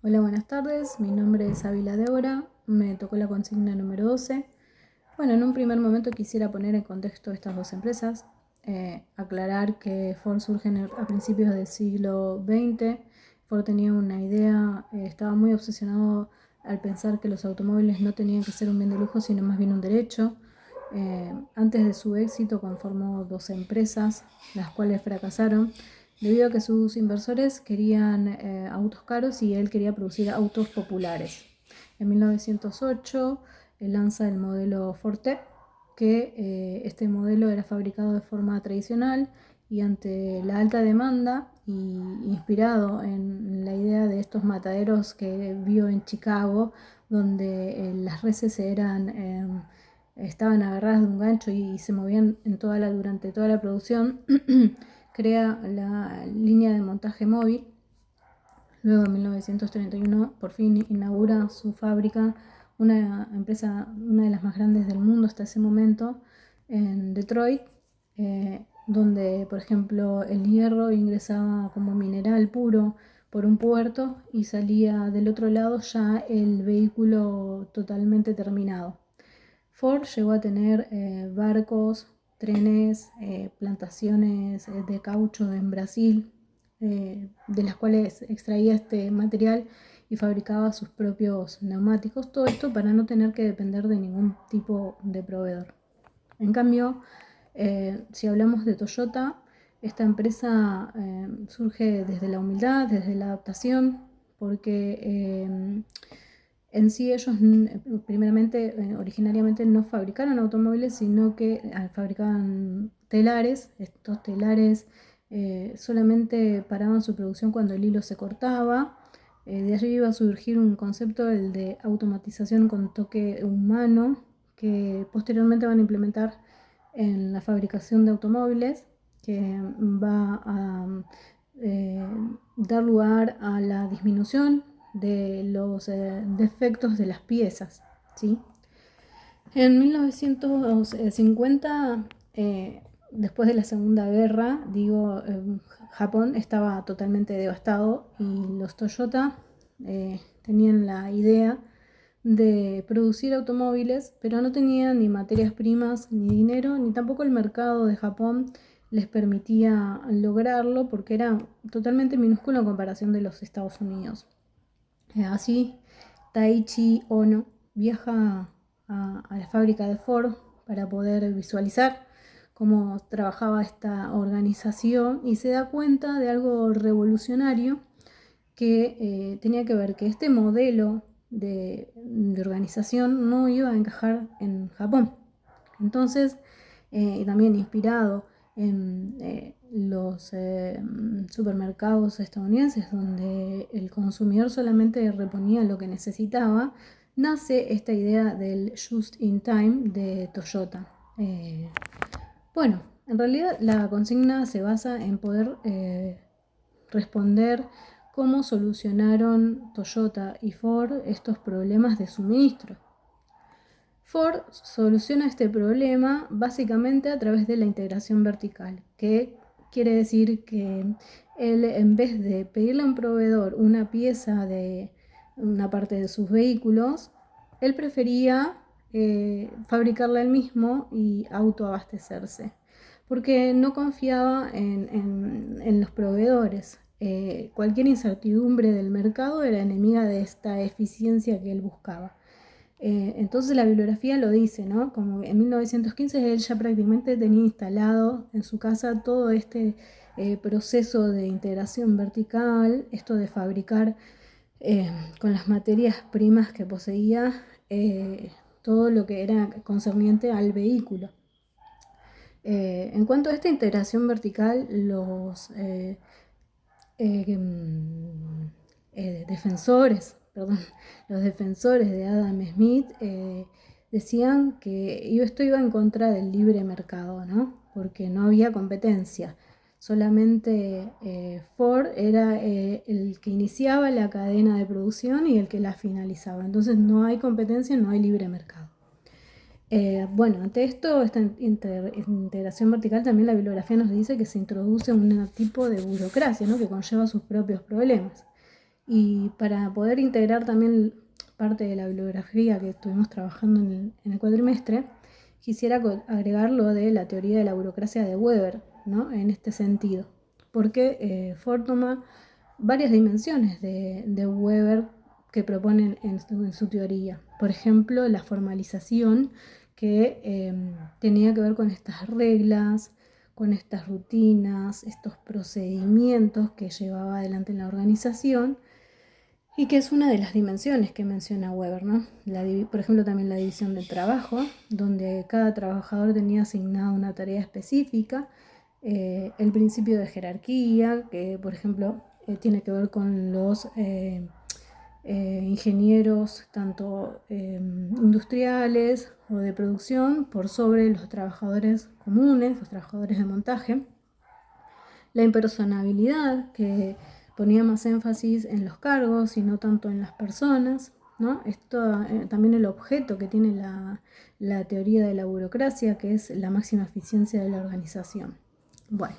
Hola, buenas tardes. Mi nombre es Ávila Débora. Me tocó la consigna número 12. Bueno, en un primer momento quisiera poner en contexto estas dos empresas. Aclarar que Ford surge a principios del siglo XX. Ford tenía una idea, estaba muy obsesionado al pensar que los automóviles no tenían que ser un bien de lujo, sino más bien un derecho. Antes de su éxito conformó dos empresas, las cuales fracasaron debido a que sus inversores querían autos caros y él quería producir autos populares. En 1908 él lanza el modelo Forte, que este modelo era fabricado de forma tradicional y ante la alta demanda y inspirado en la idea de estos mataderos que vio en Chicago, donde las reses estaban agarradas de un gancho y se movían durante toda la producción, crea la línea de montaje móvil. Luego en 1931 por fin inaugura su fábrica, una empresa, una de las más grandes del mundo hasta ese momento, en Detroit, donde por ejemplo el hierro ingresaba como mineral puro por un puerto y salía del otro lado ya el vehículo totalmente terminado. Ford llegó a tener barcos, trenes, plantaciones de caucho en Brasil, de las cuales extraía este material y fabricaba sus propios neumáticos. Todo esto para no tener que depender de ningún tipo de proveedor. En cambio, si hablamos de Toyota, esta empresa surge desde la humildad, desde la adaptación, porque en sí ellos primeramente, originariamente no fabricaron automóviles, sino que fabricaban telares. Estos telares solamente paraban su producción cuando el hilo se cortaba. De allí iba a surgir un concepto, el de automatización con toque humano, que posteriormente van a implementar en la fabricación de automóviles, que va a eh, dar lugar a la disminución de los defectos de las piezas, ¿sí? En 1950, después de la Segunda Guerra, Japón estaba totalmente devastado y los Toyota tenían la idea de producir automóviles, pero no tenían ni materias primas, ni dinero, ni tampoco el mercado de Japón les permitía lograrlo porque era totalmente minúsculo en comparación de los Estados Unidos. Así, Taiichi Ohno viaja a la fábrica de Ford para poder visualizar cómo trabajaba esta organización y se da cuenta de algo revolucionario que tenía que ver que este modelo de organización no iba a encajar en Japón. Entonces, también inspirado en los supermercados estadounidenses, donde el consumidor solamente reponía lo que necesitaba, nace esta idea del just in time de Toyota. Bueno, en realidad la consigna se basa en poder responder cómo solucionaron Toyota y Ford estos problemas de suministro. Ford soluciona este problema básicamente a través de la integración vertical, que quiere decir que él, en vez de pedirle a un proveedor una pieza de una parte de sus vehículos, él prefería fabricarla él mismo y autoabastecerse, porque no confiaba en los proveedores. Cualquier incertidumbre del mercado era enemiga de esta eficiencia que él buscaba. Entonces la bibliografía lo dice, ¿no? Como en 1915 él ya prácticamente tenía instalado en su casa todo este proceso de integración vertical, esto de fabricar con las materias primas que poseía todo lo que era concerniente al vehículo. En cuanto a esta integración vertical, los defensores, perdón, los defensores de Adam Smith decían que esto iba en contra del libre mercado, ¿no? Porque no había competencia. Solamente Ford era el que iniciaba la cadena de producción y el que la finalizaba. Entonces no hay competencia, no hay libre mercado. Bueno, ante esto, esta integración vertical, también la bibliografía nos dice que se introduce un tipo de burocracia, ¿no? Que conlleva sus propios problemas. Y para poder integrar también parte de la bibliografía que estuvimos trabajando en el cuatrimestre, quisiera agregar lo de la teoría de la burocracia de Weber, ¿no? En este sentido, porque Ford toma varias dimensiones de Weber que proponen en su teoría. Por ejemplo, la formalización, que tenía que ver con estas reglas, con estas rutinas, estos procedimientos que llevaba adelante en la organización, y que es una de las dimensiones que menciona Weber, ¿no? Por ejemplo, también la división del trabajo, donde cada trabajador tenía asignada una tarea específica, el principio de jerarquía, que por ejemplo tiene que ver con los ingenieros, tanto industriales o de producción, por sobre los trabajadores comunes, los trabajadores de montaje. La impersonabilidad, que ponía más énfasis en los cargos y no tanto en las personas, ¿no? Esto, también el objeto que tiene la teoría de la burocracia, que es la máxima eficiencia de la organización. Bueno,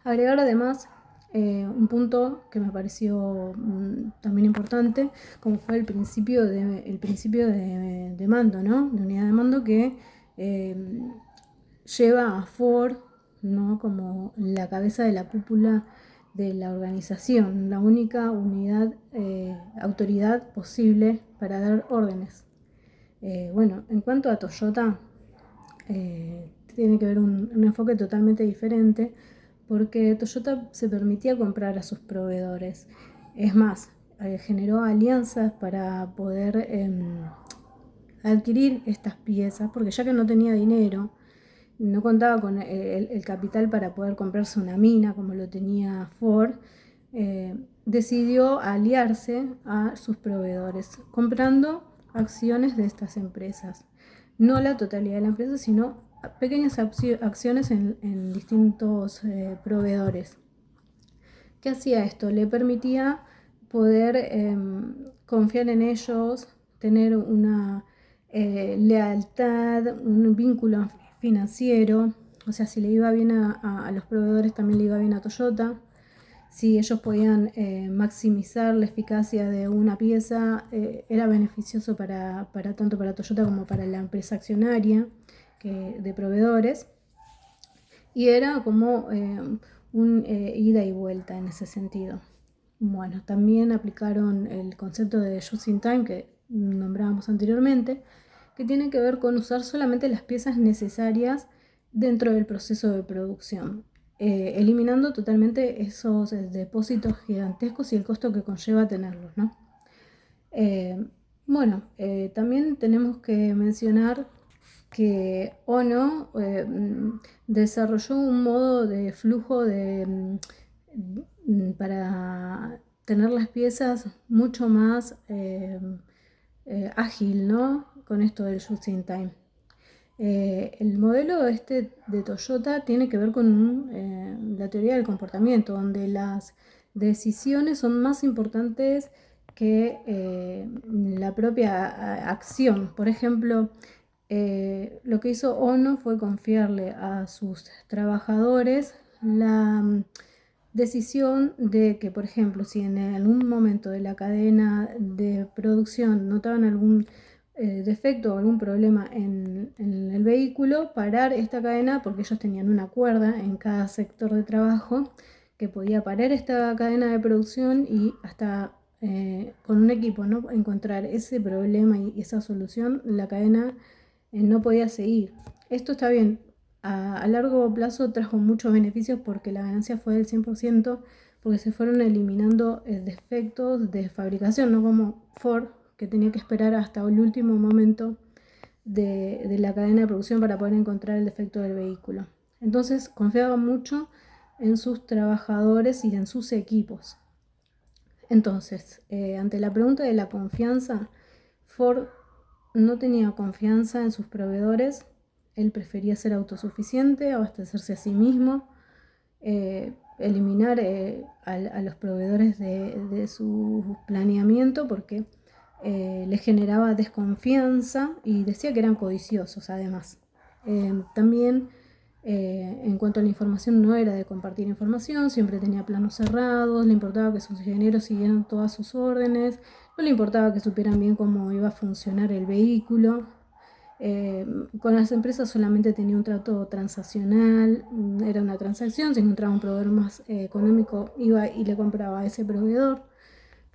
agregar además un punto que me pareció también importante, como fue el principio de mando, ¿no? De unidad de mando, que lleva a Ford, ¿no? Como la cabeza de la cúpula de la organización, la única autoridad posible para dar órdenes. Bueno, en cuanto a Toyota, tiene que ver un enfoque totalmente diferente, porque Toyota se permitía comprar a sus proveedores. Es más, generó alianzas para poder adquirir estas piezas, porque ya que no tenía dinero, no contaba con el capital para poder comprarse una mina como lo tenía Ford, decidió aliarse a sus proveedores, comprando acciones de estas empresas. No la totalidad de la empresa, sino pequeñas acciones en distintos proveedores. ¿Qué hacía esto? Le permitía poder confiar en ellos, tener una lealtad, un vínculo financiero. O sea, si le iba bien a los proveedores, también le iba bien a Toyota. Si ellos podían maximizar la eficacia de una pieza, era beneficioso tanto para Toyota como para la empresa accionaria de proveedores. Y era como un ida y vuelta en ese sentido. Bueno, también aplicaron el concepto de just in time que nombrábamos anteriormente, que tiene que ver con usar solamente las piezas necesarias dentro del proceso de producción, eliminando totalmente esos depósitos gigantescos y el costo que conlleva tenerlos, ¿no? También tenemos que mencionar que Ono desarrolló un modo de flujo para tener las piezas mucho más ágil, ¿no? Con esto del just in time. El modelo de Toyota tiene que ver con la teoría del comportamiento, donde las decisiones son más importantes que la propia acción. Por ejemplo, lo que hizo Ono fue confiarle a sus trabajadores la decisión de que, por ejemplo, si en algún momento de la cadena de producción notaban algún defecto o algún problema en el vehículo, parar esta cadena, porque ellos tenían una cuerda en cada sector de trabajo que podía parar esta cadena de producción y hasta con un equipo, ¿no? Encontrar ese problema y esa solución, la cadena no podía seguir. Esto está bien, a largo plazo trajo muchos beneficios porque la ganancia fue del 100%, porque se fueron eliminando defectos de fabricación, no como Ford, que tenía que esperar hasta el último momento de la cadena de producción para poder encontrar el defecto del vehículo. Entonces confiaba mucho en sus trabajadores y en sus equipos. Entonces, ante la pregunta de la confianza, Ford no tenía confianza en sus proveedores. Él prefería ser autosuficiente, abastecerse a sí mismo, eliminar a los proveedores de su planeamiento porque les generaba desconfianza y decía que eran codiciosos además. También En cuanto a la información, no era de compartir información, siempre tenía planos cerrados, le importaba que sus ingenieros siguieran todas sus órdenes, no le importaba que supieran bien cómo iba a funcionar el vehículo. Con las empresas solamente tenía un trato transaccional, era una transacción, si encontraba un proveedor más económico iba y le compraba a ese proveedor.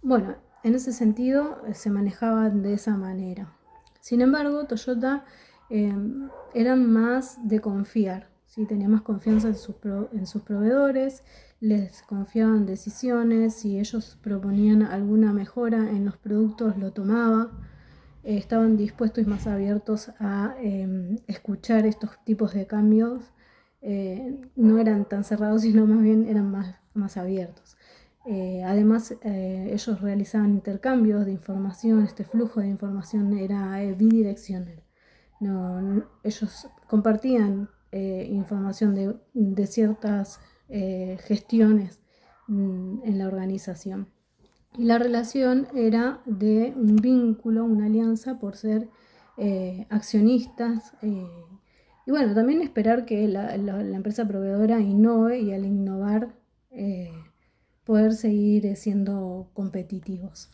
Bueno, en ese sentido se manejaban de esa manera. Sin embargo, Toyota eran más de confiar, ¿sí? Tenía más confianza en sus proveedores, les confiaban decisiones, si ellos proponían alguna mejora en los productos lo tomaba. Estaban dispuestos y más abiertos a escuchar estos tipos de cambios. No eran tan cerrados, sino más bien eran más abiertos. Además, ellos realizaban intercambios de información, este flujo de información era bidireccional. Ellos compartían información de ciertas gestiones en la organización. Y la relación era de un vínculo, una alianza por ser accionistas. Y bueno, también esperar que la empresa proveedora innove y al innovar poder seguir siendo competitivos.